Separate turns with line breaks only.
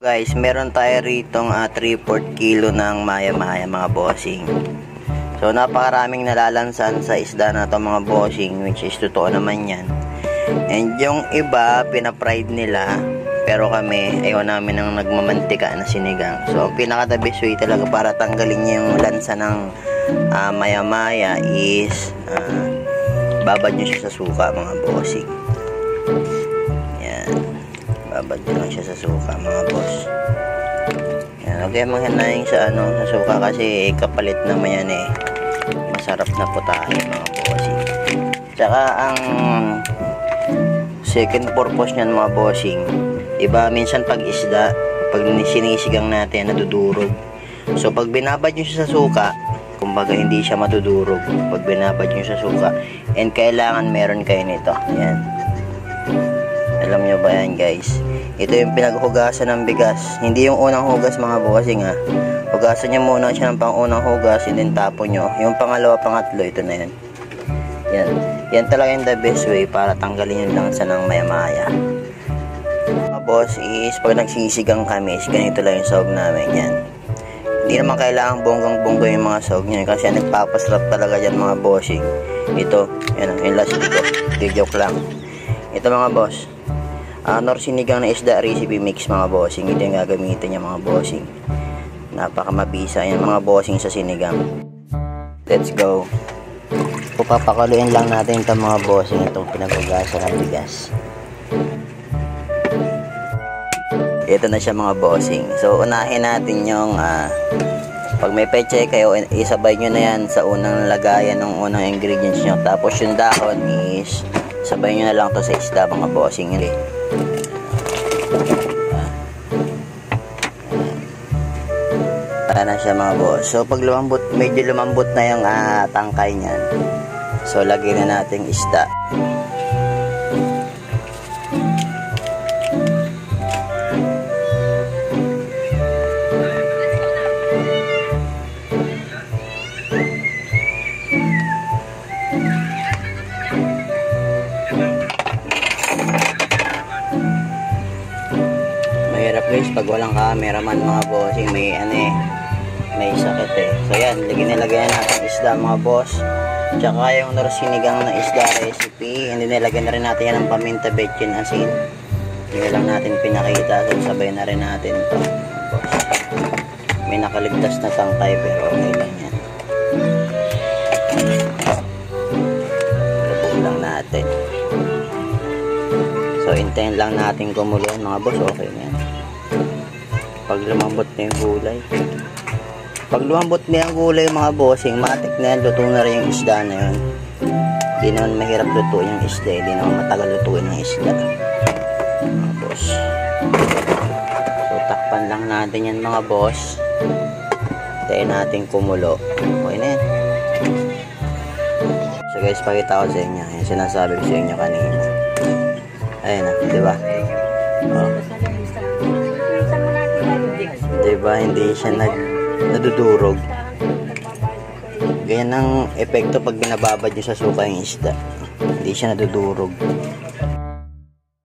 Guys, meron tayo ritong 3/4 kilo ng maya-maya mga bossing. So napakaraming nalalansan sa isda na to mga bossing, which is totoo naman yan. And yung iba pinapride nila, pero kami ayaw namin ng nagmamantika na sinigang. So ang pinaka the best way talaga para tanggalin yung lansa ng maya-maya is babad nyo siya sa suka mga bossing. Babad nyo lang siya sa suka mga boss. Yan, okay manghinayin sa sa suka kasi kapalit naman yan masarap na putahe mga bossing. Tsaka ang second purpose niyan mga bossing, diba minsan pag isda, pag sinisigang natin nadudurog. So pag binabad nyo siya sa suka, kumbaga hindi siya madudurog pag binabad nyo sa suka. And kailangan meron kayo nito. Yan. Alam nyo ba yan guys? Ito yung pinaghugasan ng bigas. Hindi yung unang hugas mga bossing Hugasan nyo muna siya ng pang-unang hugas and then tapon nyo. Yung pangalawa, pangatlo, ito na yan. Yan. Yan talaga yung the best way para tanggalin yung langsa ng maya-maya. Mga boss is pag nagsisigang kami, ganito lang yung sahog namin yan. Hindi naman kailangan bonggang-bongga yung mga sahog nyo kasi nagpapasarap talaga dyan mga bossing. Ito, yan yung last dito. Di joke lang. Ito mga boss. Nor sinigang na isda recipe mix mga bossing. Ito yung gagamitin niya mga bossing. Napakamabisa yan mga bossing sa sinigang. Let's go. Papakaluin lang natin itong mga bossing, itong pinaghugasan ng bigas. Ito na siya mga bossing. So unahin natin yung pag may peche kayo, isabay nyo na yan sa unang lagayan ng unang ingredients nyo. Tapos yung dahon is sabay nyo na lang to sa isda mga bossing. Para na siya mga boss. So pag lumambot, medyo lumambot na yung tangkay niyan. So lagyan na natin isda. Mahirap guys pag walang cameraman mga bossing, may sakit So yan, nilagyan natin isda mga boss. Tsaka yung sinigang na isda recipe, hindi nilagyan na rin natin yan ng paminta, betchin, asin. Hindi lang natin pinakita, so sabay na rin natin ito boss. May nakaligtas na tangkay pero okay lang yan. Lubog lang natin. So hintayin lang natin kumulo mga boss, okay na yan. Pag lumambot na yung gulay, mga bossing, matik na yan, luto na rin yung isda na yun. Hindi naman mahirap lutuin yung isda, hindi naman matagal lutuin yung isda mga boss. So takpan lang natin yan mga boss, hintayin natin kumulo, okay na yan. So guys, pakita ko sa inyo yung sinasabi ko sa inyo kanina. Ayun diba? Diba hindi siya nadudurog. Ganyan ang epekto pag binababad nyo sa suka yung isda, hindi siya nadudurog.